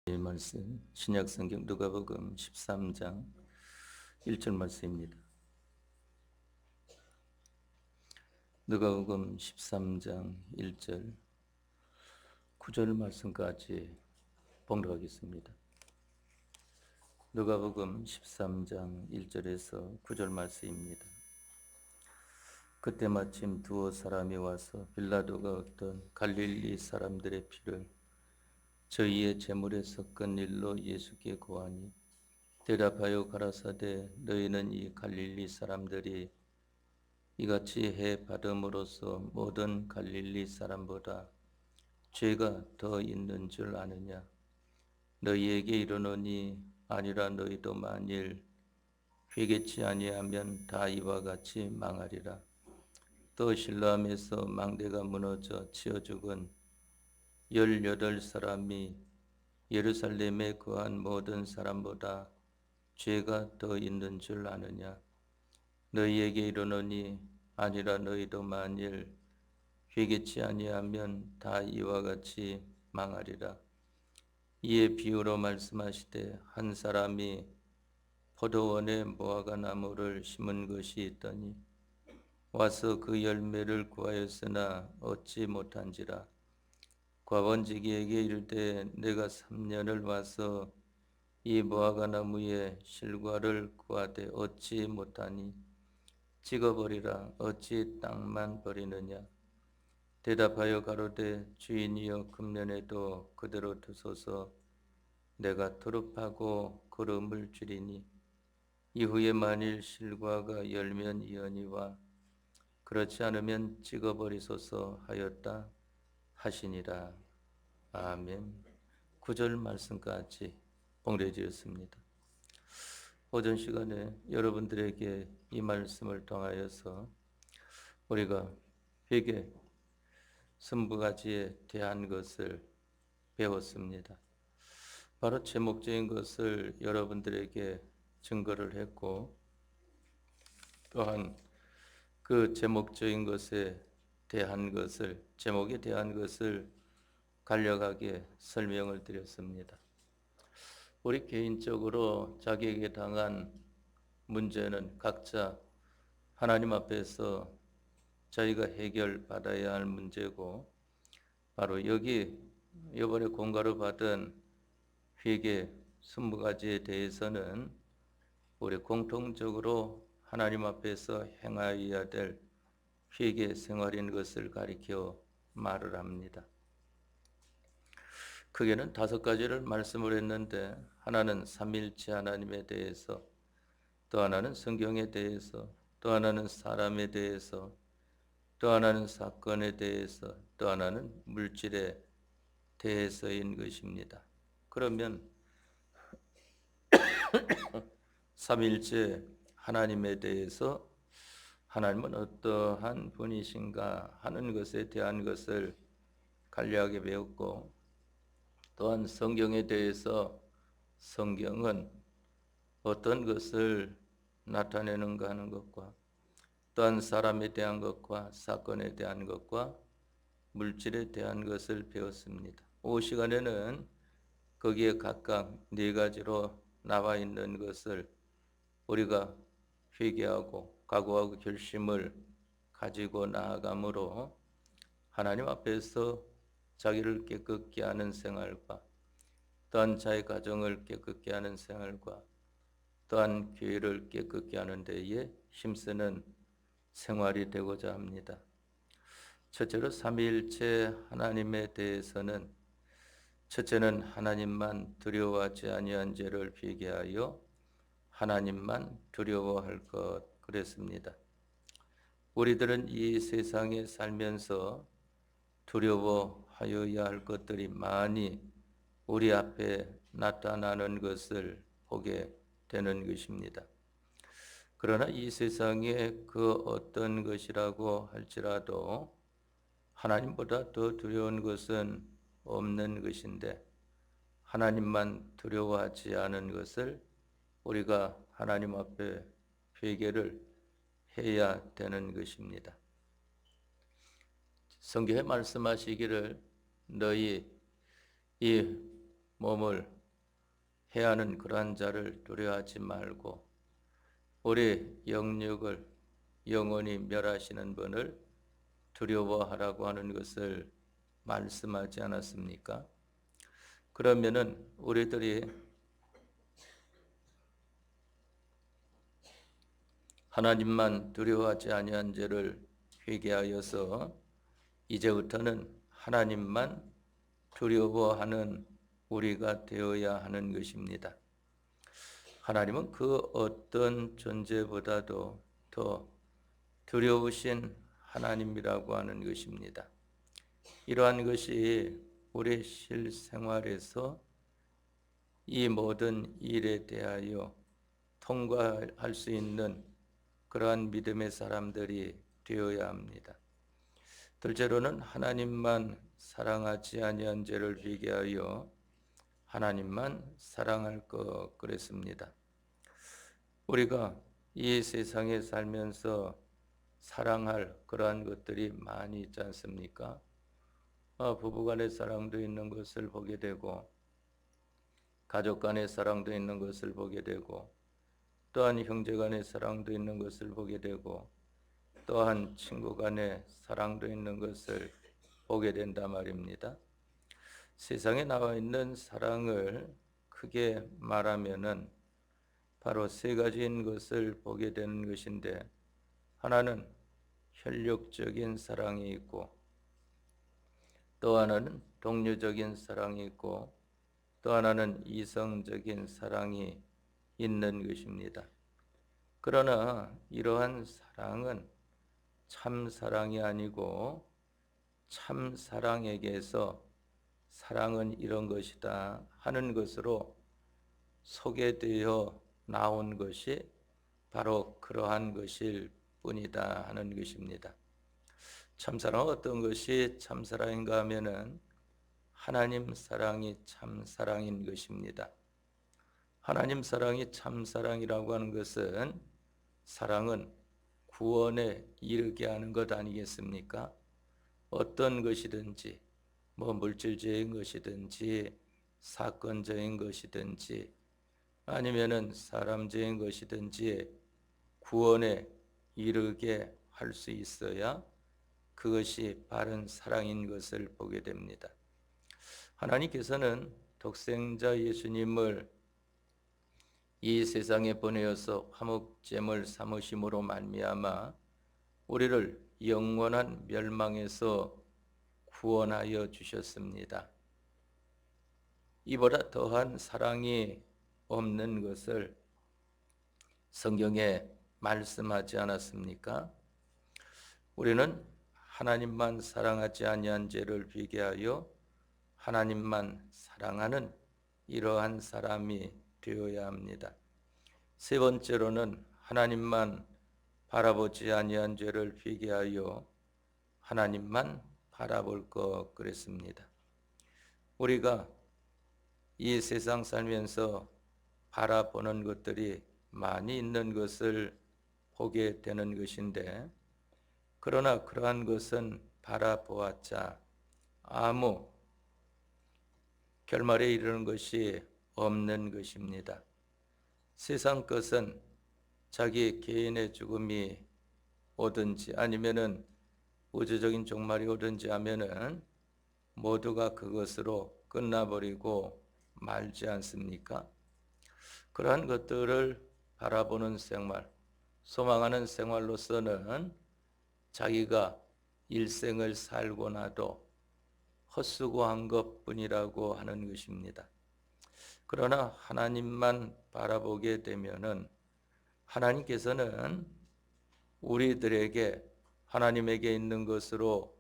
이 말씀 신약성경 누가복음 13장 1절 말씀입니다. 누가복음 13장 1절 9절 말씀까지 봉독하겠습니다. 누가복음 13장 1절에서 9절 말씀입니다. 그때 마침 두어 사람이 와서 빌라도가 어떤 갈릴리 사람들의 피를 저희의 제물에 섞은 일로 예수께 고하니 대답하여 가라사대 너희는 이 갈릴리 사람들이 이같이 해 받음으로써 모든 갈릴리 사람보다 죄가 더 있는 줄 아느냐? 너희에게 이르노니 아니라 너희도 만일 회개치 아니하면 다 이와 같이 망하리라. 또 실로암에서 망대가 무너져 치어 죽은 18사람이 예루살렘에 거한 모든 사람보다 죄가 더 있는 줄 아느냐? 너희에게 이르노니 아니라 너희도 만일 회개치 아니하면 다 이와 같이 망하리라. 이에 비유로 말씀하시되 한 사람이 포도원에 무화과 나무를 심은 것이 있더니 와서 그 열매를 구하였으나 얻지 못한지라. 과번지기에게 이르되 내가 3년을 와서 이 무화과 나무에 실과를 구하되 얻지 못하니 찍어버리라. 어찌 땅만 버리느냐? 대답하여 가로되 주인이여 금년에도 그대로 두소서. 내가 투릅하고 거름을 줄이니 이후에 만일 실과가 열면 이언이와 그렇지 않으면 찍어버리소서 하였다 하시니라. 아멘. 9절 말씀까지 봉독해 주셨습니다. 오전 시간에 여러분들에게 이 말씀을 통하여서 우리가 회개, 선부가지에 대한 것을 배웠습니다. 바로 제목적인 것을 여러분들에게 증거를 했고 또한 그 제목적인 것에 대한 것을, 제목에 대한 것을 간략하게 설명을 드렸습니다. 우리 개인적으로 자기에게 당한 문제는 각자 하나님 앞에서 저희가 해결받아야 할 문제고, 바로 여기 이번에 공가로 받은 회개 20가지에 대해서는 우리 공통적으로 하나님 앞에서 행하여야 될 회개 생활인 것을 가리켜 말을 합니다. 크게는 5가지를 말씀을 했는데, 하나는 삼위일체 하나님에 대해서, 또 하나는 성경에 대해서, 또 하나는 사람에 대해서, 또 하나는 사건에 대해서, 또 하나는 물질에 대해서인 것입니다. 그러면 삼위일체 하나님에 대해서 하나님은 어떠한 분이신가 하는 것에 대한 것을 간략하게 배웠고, 또한 성경에 대해서 성경은 어떤 것을 나타내는가 하는 것과, 또한 사람에 대한 것과 사건에 대한 것과 물질에 대한 것을 배웠습니다. 오후 시간에는 거기에 각각 4가지로 나와 있는 것을 우리가 회개하고 각오하고 결심을 가지고 나아감으로 하나님 앞에서 자기를 깨끗게 하는 생활과, 또한 자의 가정을 깨끗게 하는 생활과, 또한 교회를 깨끗게 하는 데에 힘쓰는 생활이 되고자 합니다. 첫째로 삼위일체 하나님에 대해서는, 첫째는 하나님만 두려워하지 아니한 죄를 회개하여 하나님만 두려워할 것 그랬습니다. 우리들은 이 세상에 살면서 두려워하여야 할 것들이 많이 우리 앞에 나타나는 것을 보게 되는 것입니다. 그러나 이 세상에 그 어떤 것이라고 할지라도 하나님보다 더 두려운 것은 없는 것인데, 하나님만 두려워하지 않은 것을 우리가 하나님 앞에 회개를 해야 되는 것입니다. 성경에 말씀하시기를 너희 이 몸을 해야 하는 그러한 자를 두려워하지 말고 우리 영육을 영원히 멸하시는 분을 두려워하라고 하는 것을 말씀하지 않았습니까? 그러면은 우리들이 하나님만 두려워하지 아니한 죄를 회개하여서 이제부터는 하나님만 두려워하는 우리가 되어야 하는 것입니다. 하나님은 그 어떤 존재보다도 더 두려우신 하나님이라고 하는 것입니다. 이러한 것이 우리 실생활에서 이 모든 일에 대하여 통과할 수 있는 그러한 믿음의 사람들이 되어야 합니다. 둘째로는 하나님만 사랑하지 아니한 죄를 회개하여 하나님만 사랑할 것 그랬습니다. 우리가 이 세상에 살면서 사랑할 그러한 것들이 많이 있지 않습니까? 부부 간의 사랑도 있는 것을 보게 되고 가족 간의 사랑도 있는 것을 보게 되고 또한 형제 간의 사랑도 있는 것을 보게 되고 또한 친구 간의 사랑도 있는 것을 보게 된단 말입니다. 세상에 나와 있는 사랑을 크게 말하면은 바로 세 가지인 것을 보게 되는 것인데, 하나는 혈육적인 사랑이 있고, 또 하나는 동료적인 사랑이 있고, 또 하나는 이성적인 사랑이 있는 것입니다. 그러나 이러한 사랑은 참 사랑이 아니고 참 사랑에게서 사랑은 이런 것이다 하는 것으로 소개되어 나온 것이 바로 그러한 것일 뿐이다 하는 것입니다. 참사랑은 어떤 것이 참사랑인가 하면은 하나님 사랑이 참사랑인 것입니다. 하나님 사랑이 참사랑이라고 하는 것은 사랑은 구원에 이르게 하는 것 아니겠습니까? 어떤 것이든지 물질적인 것이든지 사건적인 것이든지 아니면은 사람적인 것이든지 구원에 이르게 할 수 있어야 그것이 바른 사랑인 것을 보게 됩니다. 하나님께서는 독생자 예수님을 이 세상에 보내어서 화목제물 삼으심으로 말미암아 우리를 영원한 멸망에서 구원하여 주셨습니다. 이보다 더한 사랑이 없는 것을 성경에 말씀하지 않았습니까? 우리는 하나님만 사랑하지 아니한 죄를 회개하여 하나님만 사랑하는 이러한 사람이 되어야 합니다. 세 번째로는 하나님만 바라보지 아니한 죄를 회개하여 하나님만 바라볼 것 그랬습니다. 우리가 이 세상 살면서 바라보는 것들이 많이 있는 것을 보게 되는 것인데, 그러나 그러한 것은 바라보았자 아무 결말에 이르는 것이 없는 것입니다. 세상 것은 자기 개인의 죽음이 오든지 아니면은 우주적인 종말이 오든지 하면은 모두가 그것으로 끝나버리고 말지 않습니까? 그러한 것들을 바라보는 생활, 소망하는 생활로서는 자기가 일생을 살고 나도 헛수고한 것뿐이라고 하는 것입니다. 그러나 하나님만 바라보게 되면은 하나님께서는 우리들에게 하나님에게 있는 것으로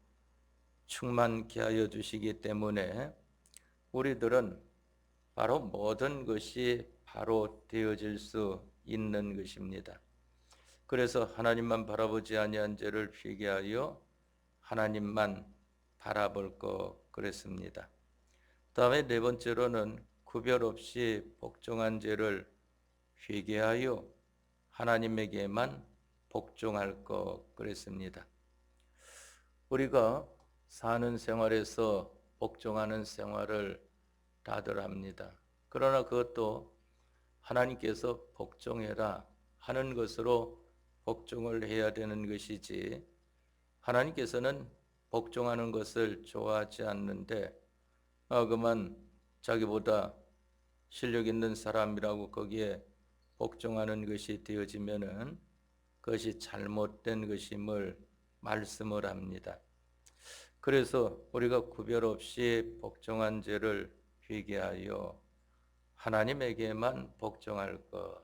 충만케 하여 주시기 때문에 우리들은 바로 모든 것이 바로 되어질 수 있는 것입니다. 그래서 하나님만 바라보지 아니한 죄를 회개하여 하나님만 바라볼 것 그랬습니다. 다음에 네 번째로는 구별 없이 복종한 죄를 회개하여 하나님에게만 복종할 것 그랬습니다. 우리가 사는 생활에서 복종하는 생활을 다들 합니다. 그러나 그것도 하나님께서 복종해라 하는 것으로 복종을 해야 되는 것이지, 하나님께서는 복종하는 것을 좋아하지 않는데 그만 자기보다 실력 있는 사람이라고 거기에 복종하는 것이 되어지면은 그것이 잘못된 것임을 말씀을 합니다. 그래서 우리가 구별 없이 복종한 죄를 회개하여 하나님에게만 복종할 것.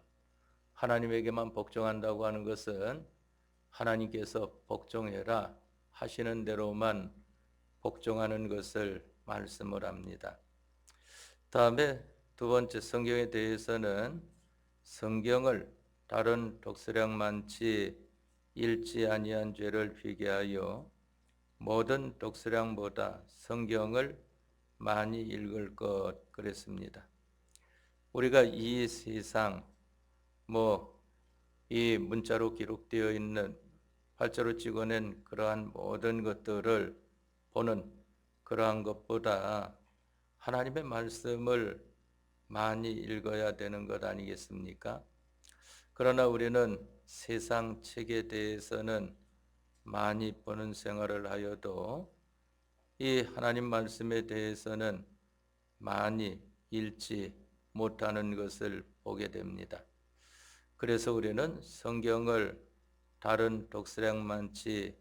하나님에게만 복종한다고 하는 것은 하나님께서 복종해라 하시는 대로만 복종하는 것을 말씀을 합니다. 다음에 두 번째, 성경에 대해서는 성경을 다른 독서량 많지 읽지 아니한 죄를 회개하여 모든 독서량보다 성경을 많이 읽을 것 그랬습니다. 우리가 이 세상 이 문자로 기록되어 있는 활자로 찍어낸 그러한 모든 것들을 보는 그러한 것보다 하나님의 말씀을 많이 읽어야 되는 것 아니겠습니까? 그러나 우리는 세상 책에 대해서는 많이 보는 생활을 하여도 이 하나님 말씀에 대해서는 많이 읽지 못하는 것을 보게 됩니다. 그래서 우리는 성경을 다른 독서량 많지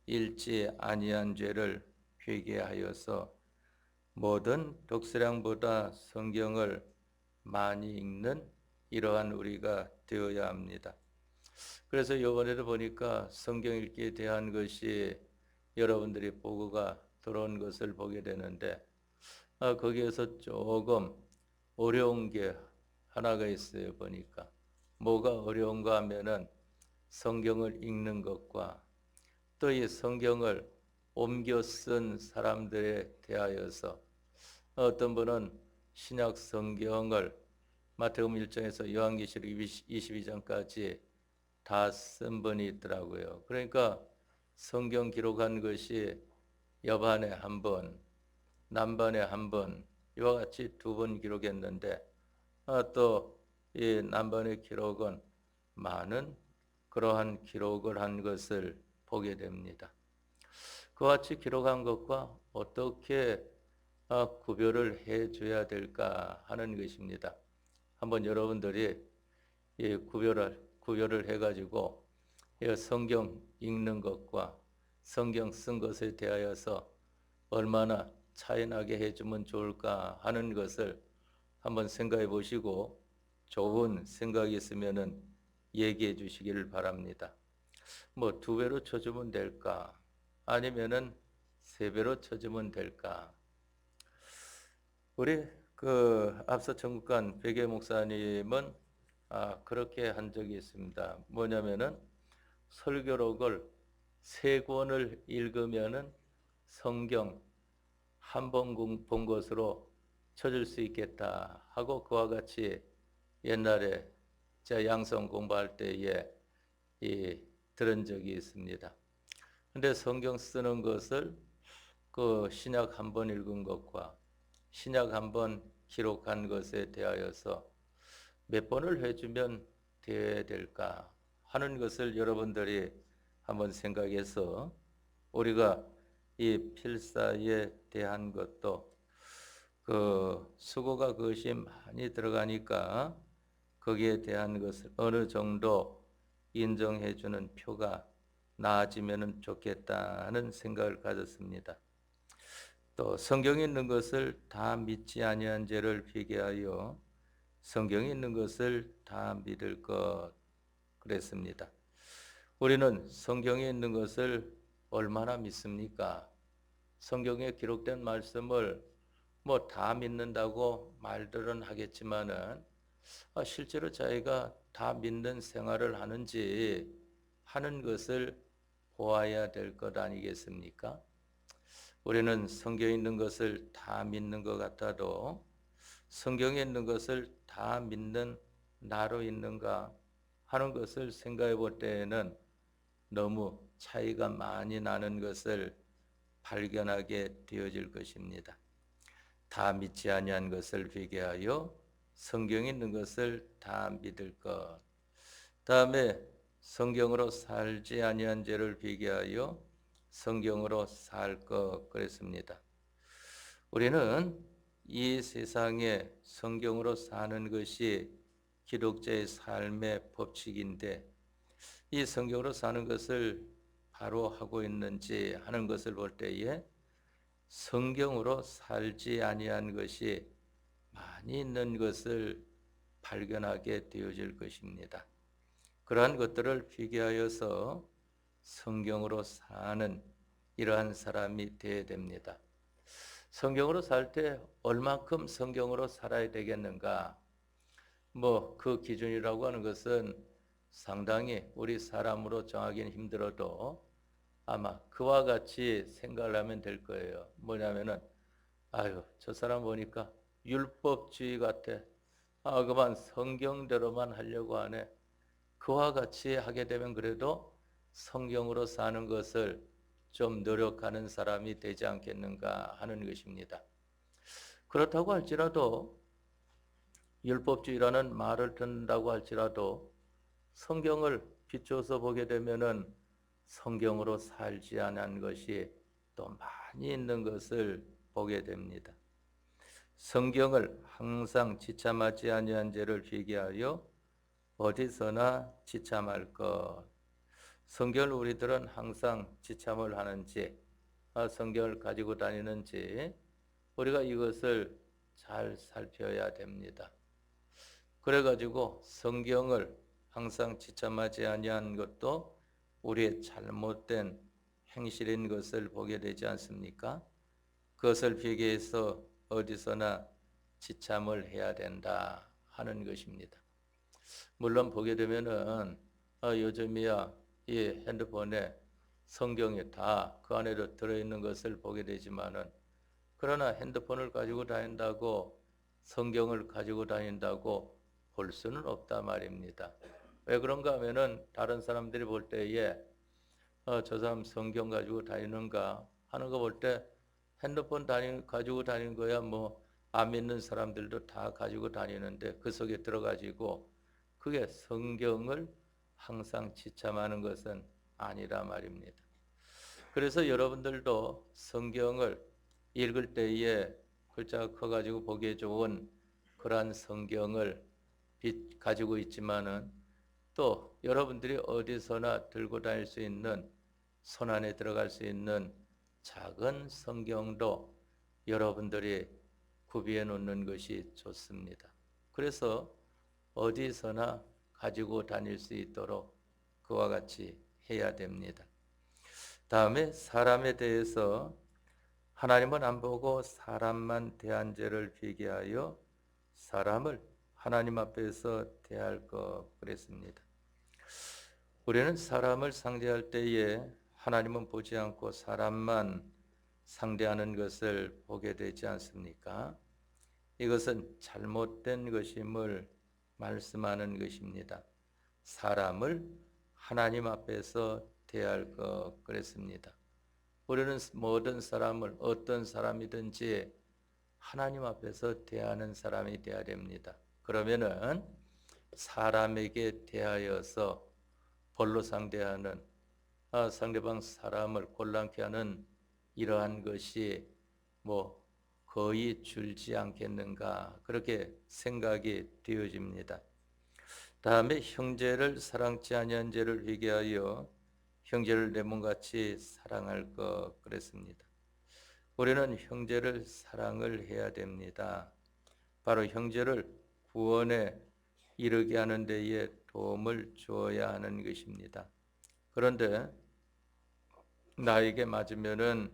읽지 아니한 죄를 회개하여서 모든 독서량보다 성경을 많이 읽는 이러한 우리가 되어야 합니다. 그래서 이번에도 보니까 성경 읽기에 대한 것이 여러분들이 보고가 들어온 것을 보게 되는데 거기에서 조금 어려운 게 하나가 있어요. 보니까 뭐가 어려운가 하면은 성경을 읽는 것과 또 이 성경을 옮겨 쓴 사람들에 대하여서 어떤 분은 신약 성경을 마태복음 1장에서 요한계시록 22장까지 다 쓴 분이 있더라고요. 그러니까 성경 기록한 것이 여반에 한 번, 남반에 한 번, 이와 같이 두 번 기록했는데 또 이 남반의 기록은 많은 그러한 기록을 한 것을 보게 됩니다. 그와 같이 기록한 것과 어떻게 구별을 해줘야 될까 하는 것입니다. 한번 여러분들이 구별을 해가지고 성경 읽는 것과 성경 쓴 것에 대하여서 얼마나 차이나게 해주면 좋을까 하는 것을 한번 생각해 보시고 좋은 생각이 있으면은 얘기해 주시기를 바랍니다. 2배로 쳐주면 될까? 아니면은 3배로 쳐주면 될까? 우리 앞서 천국관 백예 목사님은 그렇게 한 적이 있습니다. 뭐냐면은 설교록을 3권을 읽으면은 성경 한 번 본 것으로 쳐줄 수 있겠다 하고 그와 같이 옛날에 제가 양성 공부할 때에 들은 적이 있습니다. 근데 성경 쓰는 것을 신약 한 번 읽은 것과 신약 한 번 기록한 것에 대하여서 몇 번을 해주면 되어야 될까 하는 것을 여러분들이 한번 생각해서 우리가 이 필사에 대한 것도 수고가 그것이 많이 들어가니까 거기에 대한 것을 어느 정도 인정해주는 표가 나아지면 좋겠다는 생각을 가졌습니다. 또 성경에 있는 것을 다 믿지 아니한 죄를 회개하여 성경에 있는 것을 다 믿을 것 그랬습니다. 우리는 성경에 있는 것을 얼마나 믿습니까? 성경에 기록된 말씀을 다 믿는다고 말들은 하겠지만은 실제로 자기가 다 믿는 생활을 하는지 하는 것을 보아야 될 것 아니겠습니까? 우리는 성경에 있는 것을 다 믿는 것 같아도 성경에 있는 것을 다 믿는 나로 있는가 하는 것을 생각해 볼 때에는 너무 차이가 많이 나는 것을 발견하게 되어질 것입니다. 다 믿지 아니한 것을 회개하여 성경에 있는 것을 다 믿을 것. 다음에 성경으로 살지 아니한 죄를 비교하여 성경으로 살 것 그랬습니다. 우리는 이 세상에 성경으로 사는 것이 기독자의 삶의 법칙인데 이 성경으로 사는 것을 바로 하고 있는지 하는 것을 볼 때에 성경으로 살지 아니한 것이 많이 있는 것을 발견하게 되어질 것입니다. 그러한 것들을 비교하여서 성경으로 사는 이러한 사람이 되어야 됩니다. 성경으로 살 때 얼만큼 성경으로 살아야 되겠는가? 그 기준이라고 하는 것은 상당히 우리 사람으로 정하기는 힘들어도 아마 그와 같이 생각을 하면 될 거예요. 뭐냐면은 아유, 저 사람 보니까 율법주의 같아. 그만 성경대로만 하려고 하네. 그와 같이 하게 되면 그래도 성경으로 사는 것을 좀 노력하는 사람이 되지 않겠는가 하는 것입니다. 그렇다고 할지라도 율법주의라는 말을 듣는다고 할지라도 성경을 비추어서 보게 되면은 성경으로 살지 않은 것이 또 많이 있는 것을 보게 됩니다. 성경을 항상 지참하지 아니한 죄를 비교하여 어디서나 지참할 것. 성경을 우리들은 항상 지참을 하는지, 성경을 가지고 다니는지 우리가 이것을 잘 살펴야 됩니다. 그래가지고 성경을 항상 지참하지 아니한 것도 우리의 잘못된 행실인 것을 보게 되지 않습니까? 그것을 비교해서 어디서나 지참을 해야 된다 하는 것입니다. 물론 보게 되면은 요즘이야 이 핸드폰에 성경이 다 그 안에도 들어있는 것을 보게 되지만은 그러나 핸드폰을 가지고 다닌다고 성경을 가지고 다닌다고 볼 수는 없다 말입니다. 왜 그런가 하면은 다른 사람들이 볼 때에 저 사람 성경 가지고 다니는가 하는 거 볼 때 핸드폰 가지고 다니는 거야 안 믿는 사람들도 다 가지고 다니는데 그 속에 들어가지고 그게 성경을 항상 지참하는 것은 아니라 말입니다. 그래서 여러분들도 성경을 읽을 때에 글자가 커가지고 보기에 좋은 그러한 성경을 가지고 있지만은 또 여러분들이 어디서나 들고 다닐 수 있는 손 안에 들어갈 수 있는 작은 성경도 여러분들이 구비해 놓는 것이 좋습니다. 그래서 어디서나 가지고 다닐 수 있도록 그와 같이 해야 됩니다. 다음에 사람에 대해서 하나님은 안 보고 사람만 대한 죄를 비교하여 사람을 하나님 앞에서 대할 것 그랬습니다. 우리는 사람을 상대할 때에 하나님은 보지 않고 사람만 상대하는 것을 보게 되지 않습니까? 이것은 잘못된 것임을 말씀하는 것입니다. 사람을 하나님 앞에서 대할 것 그랬습니다. 우리는 모든 사람을 어떤 사람이든지 하나님 앞에서 대하는 사람이 되어야 됩니다. 그러면은 사람에게 대하여서 벌로 상대하는 상대방 사람을 곤란케 하는 이러한 것이 거의 줄지 않겠는가 그렇게 생각이 되어집니다. 다음에 형제를 사랑치 아니한 죄를 회개하여 형제를 내 몸같이 사랑할 것 그랬습니다. 우리는 형제를 사랑을 해야 됩니다. 바로 형제를 구원에 이르게 하는 데에 도움을 주어야 하는 것입니다. 그런데 나에게 맞으면은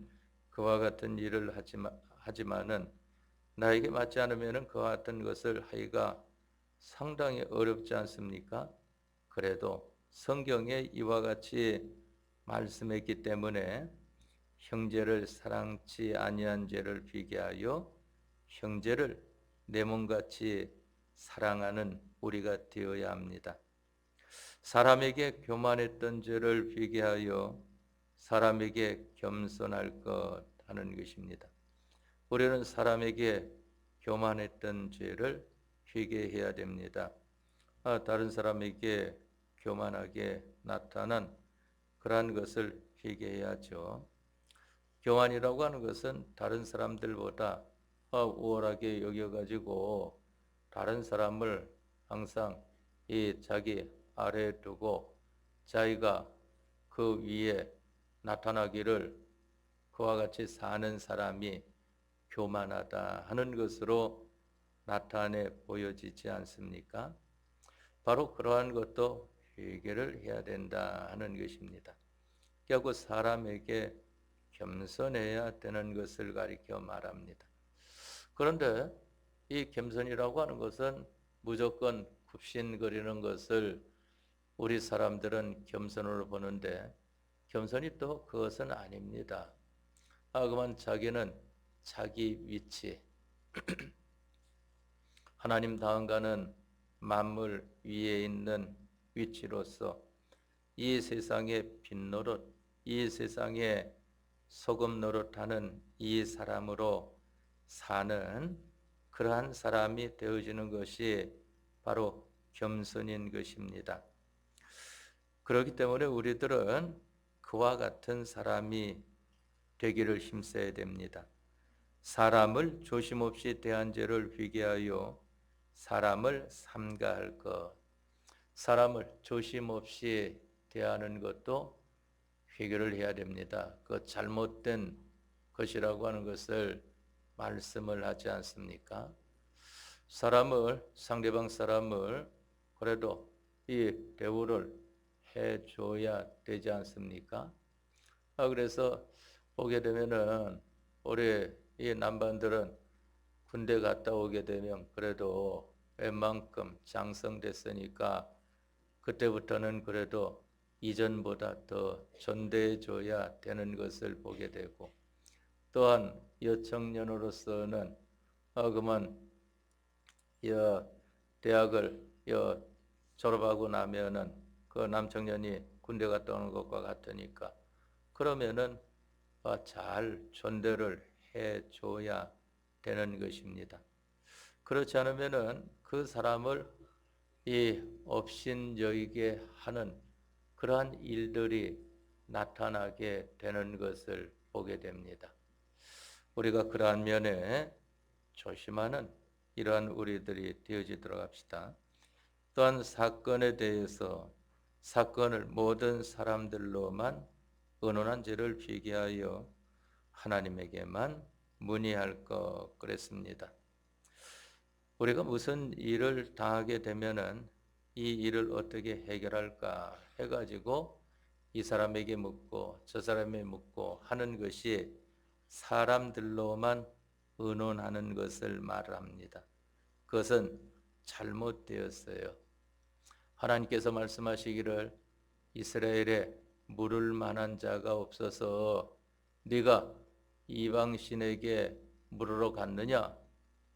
그와 같은 일을 하지만은 나에게 맞지 않으면은 그와 같은 것을 하기가 상당히 어렵지 않습니까? 그래도 성경에 이와 같이 말씀했기 때문에 형제를 사랑치 아니한 죄를 비교하여 형제를 내 몸같이 사랑하는 우리가 되어야 합니다. 사람에게 교만했던 죄를 비교하여 사람에게 겸손할 것 하는 것입니다. 우리는 사람에게 교만했던 죄를 회개해야 됩니다. 다른 사람에게 교만하게 나타난 그러한 것을 회개해야죠. 교만이라고 하는 것은 다른 사람들보다 우월하게 여겨가지고 다른 사람을 항상 이 자기 아래에 두고 자기가 그 위에 나타나기를 그와 같이 사는 사람이 교만하다 하는 것으로 나타내 보여지지 않습니까? 바로 그러한 것도 회개를 해야 된다 하는 것입니다. 결국 사람에게 겸손해야 되는 것을 가리켜 말합니다. 그런데 이 겸손이라고 하는 것은 무조건 굽신거리는 것을 우리 사람들은 겸손으로 보는데 겸손이 또 그것은 아닙니다. 그만 자기는 자기 위치, 하나님 다음가는 만물 위에 있는 위치로서 이 세상의 빛노릇, 이 세상의 소금 노릇하는 이 사람으로 사는 그러한 사람이 되어지는 것이 바로 겸손인 것입니다. 그렇기 때문에 우리들은 그와 같은 사람이 되기를 힘써야 됩니다. 사람을 조심없이 대한 죄를 회개하여 사람을 삼가할 것. 사람을 조심없이 대하는 것도 회개를 해야 됩니다. 그 잘못된 것이라고 하는 것을 말씀을 하지 않습니까? 상대방 사람을 그래도 이 대우를 해줘야 되지 않습니까? 그래서 보게 되면은 우리 이 남반들은 군대 갔다 오게 되면 그래도 웬만큼 장성됐으니까 그때부터는 그래도 이전보다 더 존대해줘야 되는 것을 보게 되고 또한 여청년으로서는 그만 대학을 졸업하고 나면은 그 남청년이 군대 갔다 오는 것과 같으니까 그러면은 잘 존대를 해줘야 되는 것입니다. 그렇지 않으면은 그 사람을 이 업신여기게 하는 그러한 일들이 나타나게 되는 것을 보게 됩니다. 우리가 그러한 면에 조심하는 이러한 우리들이 되어지도록 합시다. 또한 사건에 대해서 사건을 모든 사람들로만 의논한 죄를 회개하여 하나님에게만 문의할 것 그랬습니다. 우리가 무슨 일을 당하게 되면은 이 일을 어떻게 해결할까 해가지고 이 사람에게 묻고 저 사람에게 묻고 하는 것이 사람들로만 의논하는 것을 말합니다. 그것은 잘못되었어요. 하나님께서 말씀하시기를 이스라엘에 물을 만한 자가 없어서 네가 이방신에게 물으러 갔느냐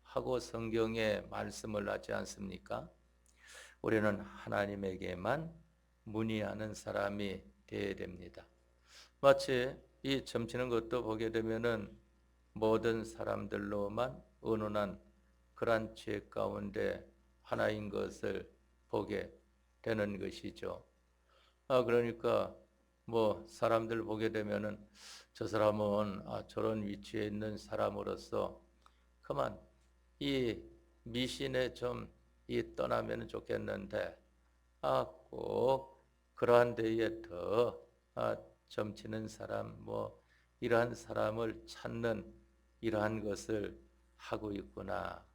하고 성경에 말씀을 하지 않습니까? 우리는 하나님에게만 문의하는 사람이 되어야 됩니다. 마치 이 점치는 것도 보게 되면은 모든 사람들로만 의논한 그러한 죄 가운데 하나인 것을 보게 되는 것이죠. 그러니까 사람들 보게 되면은 저 사람은 저런 위치에 있는 사람으로서 그만 이 미신에 좀 떠나면 좋겠는데 꼭 그러한 데에 더 점치는 사람 이러한 사람을 찾는 이러한 것을 하고 있구나.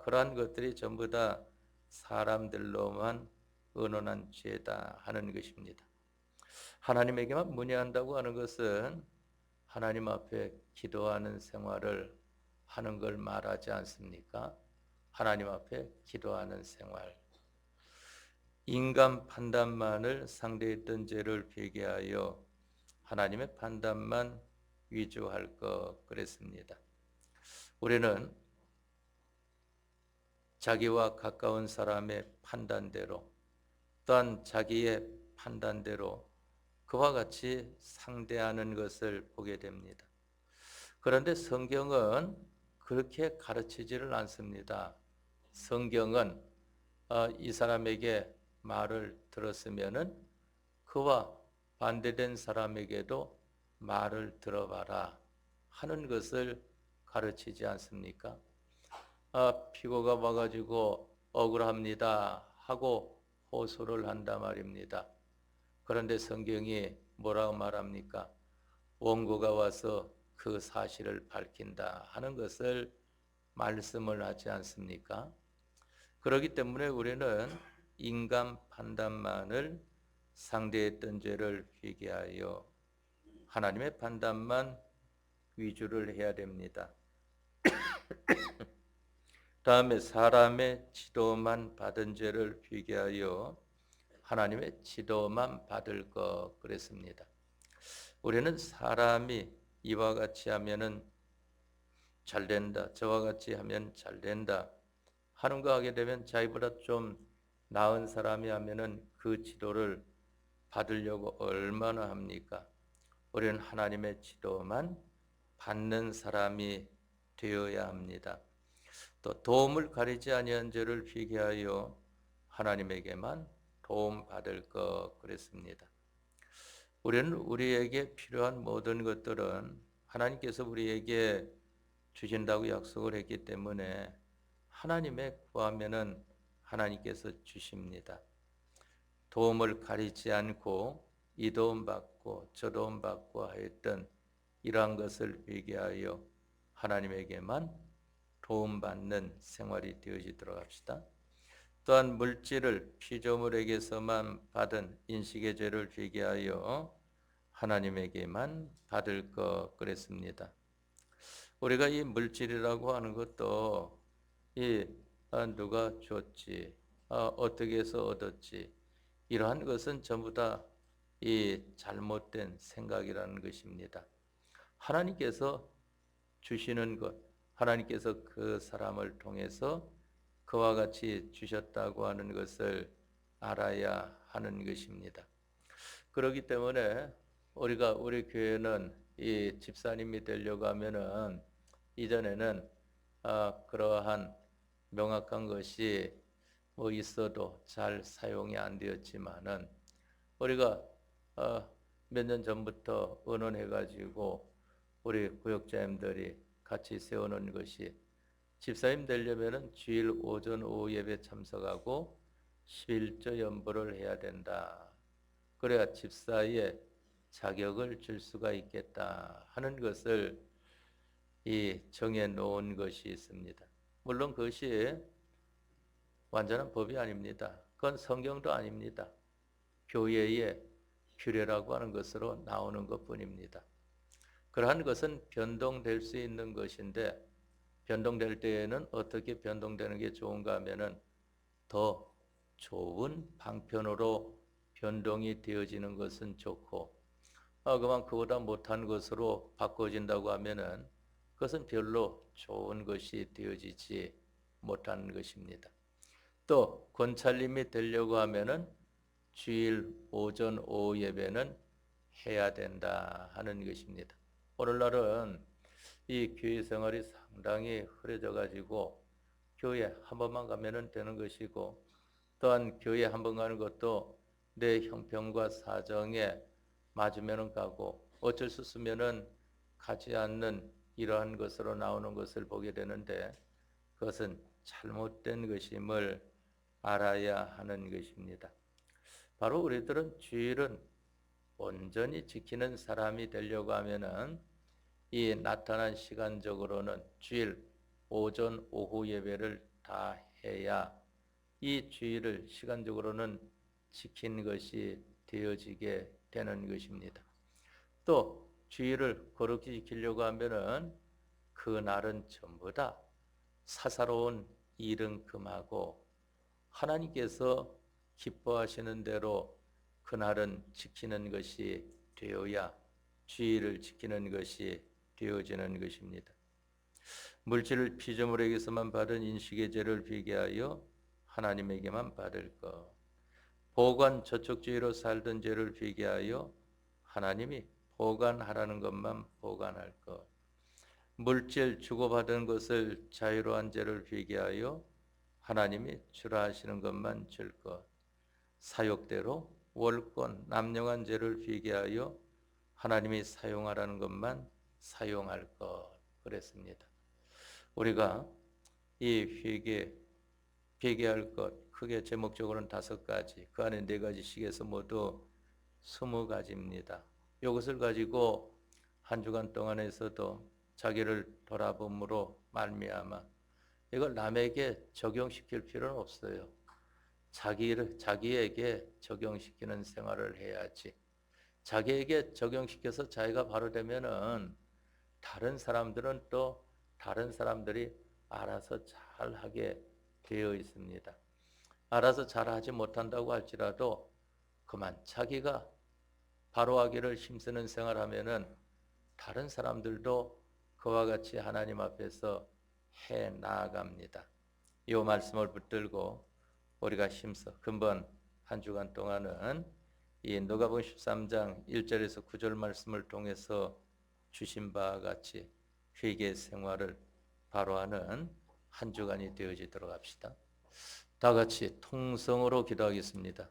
그러한 것들이 전부 다 사람들로만 의논한 죄다 하는 것입니다. 하나님에게만 문의한다고 하는 것은 하나님 앞에 기도하는 생활을 하는 걸 말하지 않습니까? 하나님 앞에 기도하는 생활. 인간 판단만을 상대했던 죄를 회개하여 하나님의 판단만 위조할 것 그랬습니다. 우리는 자기와 가까운 사람의 판단대로 또한 자기의 판단대로 그와 같이 상대하는 것을 보게 됩니다. 그런데 성경은 그렇게 가르치지를 않습니다. 성경은 이 사람에게 말을 들었으면은 그와 반대된 사람에게도 말을 들어봐라 하는 것을 가르치지 않습니까? 피고가 와가지고 억울합니다 하고 호소를 한단 말입니다. 그런데 성경이 뭐라고 말합니까? 원고가 와서 그 사실을 밝힌다 하는 것을 말씀을 하지 않습니까? 그렇기 때문에 우리는 인간 판단만을 상대했던 죄를 회개하여 하나님의 판단만 위주를 해야 됩니다. 다음에 사람의 지도만 받은 죄를 회개하여 하나님의 지도만 받을 것 그랬습니다. 우리는 사람이 이와 같이 하면은 잘 된다, 저와 같이 하면 잘 된다 하는 거 하게 되면 자기보다 좀 나은 사람이 하면은 그 지도를 받으려고 얼마나 합니까? 우리는 하나님의 지도만 받는 사람이 되어야 합니다. 또 도움을 가리지 아니한 죄를 회개하여 하나님에게만 도움 받을 것 그랬습니다. 우리는 우리에게 필요한 모든 것들은 하나님께서 우리에게 주신다고 약속을 했기 때문에 하나님의 구하면은 하나님께서 주십니다. 도움을 가리지 않고 이 도움 받고 저 도움 받고 하였던 이러한 것을 회개하여 하나님에게만 도움받는 생활이 되어지도록 합시다. 또한 물질을 피조물에게서만 받은 인식의 죄를 회개하여 하나님에게만 받을 것 그랬습니다. 우리가 이 물질이라고 하는 것도 누가 줬지, 어떻게 해서 얻었지, 이러한 것은 전부 다 이 잘못된 생각이라는 것입니다. 하나님께서 주시는 것, 하나님께서 그 사람을 통해서 그와 같이 주셨다고 하는 것을 알아야 하는 것입니다. 그렇기 때문에 우리 교회는 이 집사님이 되려고 하면은 이전에는 그러한 명확한 것이 뭐 있어도 잘 사용이 안 되었지만은 우리가 몇 년 전부터 의논해가지고 우리 구역자님들이 같이 세우는 것이 집사님 되려면은 주일 오전 오후 예배 참석하고 11조 연보를 해야 된다. 그래야 집사의 자격을 줄 수가 있겠다 하는 것을 정해 놓은 것이 있습니다. 물론 그것이 완전한 법이 아닙니다. 그건 성경도 아닙니다. 교회의 규례라고 하는 것으로 나오는 것뿐입니다. 그러한 것은 변동될 수 있는 것인데 변동될 때에는 어떻게 변동되는 게 좋은가 하면은 더 좋은 방편으로 변동이 되어지는 것은 좋고 그만 그보다 못한 것으로 바꿔진다고 하면은 그것은 별로 좋은 것이 되어지지 못하는 것입니다. 또 권찰님이 되려고 하면은 주일 오전 오후 예배는 해야 된다 하는 것입니다. 오늘날은 이 교회 생활이 상당히 흐려져 가지고 교회 한 번만 가면은 되는 것이고 또한 교회 한 번 가는 것도 내 형편과 사정에 맞으면은 가고 어쩔 수 없으면은 가지 않는 이러한 것으로 나오는 것을 보게 되는데 그것은 잘못된 것임을 알아야 하는 것입니다. 바로 우리들은 주일은 온전히 지키는 사람이 되려고 하면은 이 나타난 시간적으로는 주일 오전 오후 예배를 다 해야 이 주일을 시간적으로는 지킨 것이 되어지게 되는 것입니다. 또 주일을 거룩히 지키려고 하면은 그 날은 전부 다 사사로운 일은 금하고 하나님께서 기뻐하시는 대로 그날은 지키는 것이 되어야 주일을 지키는 것이 되어지는 것입니다. 물질을 피조물에게서만 받은 인식의 죄를 회개하여 하나님에게만 받을 것. 보관 저촉주의로 살던 죄를 회개하여 하나님이 보관하라는 것만 보관할 것. 물질 주고받은 것을 자유로 한 죄를 회개하여 하나님이 주라 하시는 것만 줄 것, 사욕대로 월권 남용한 죄를 회개하여 하나님이 사용하라는 것만 사용할 것 그랬습니다. 우리가 이 회개할 것 크게 제목적으로는 5가지, 그 안에 4가지씩에서 모두 20가지입니다. 이것을 가지고 한 주간 동안에서도 자기를 돌아봄으로 말미암아 이걸 남에게 적용시킬 필요는 없어요. 자기에게 적용시키는 생활을 해야지. 자기에게 적용시켜서 자기가 바로 되면은 다른 사람들은 또 다른 사람들이 알아서 잘하게 되어 있습니다. 알아서 잘하지 못한다고 할지라도 그만 자기가 바로 하기를 힘쓰는 생활하면은 다른 사람들도 그와 같이 하나님 앞에서 해 나아갑니다. 이 말씀을 붙들고 우리가 힘써 근본 한 주간 동안은 이 누가복음 13장 1절에서 9절 말씀을 통해서 주신 바와 같이 회개 생활을 바로 하는 한 주간이 되어지도록 합시다. 다 같이 통성으로 기도하겠습니다.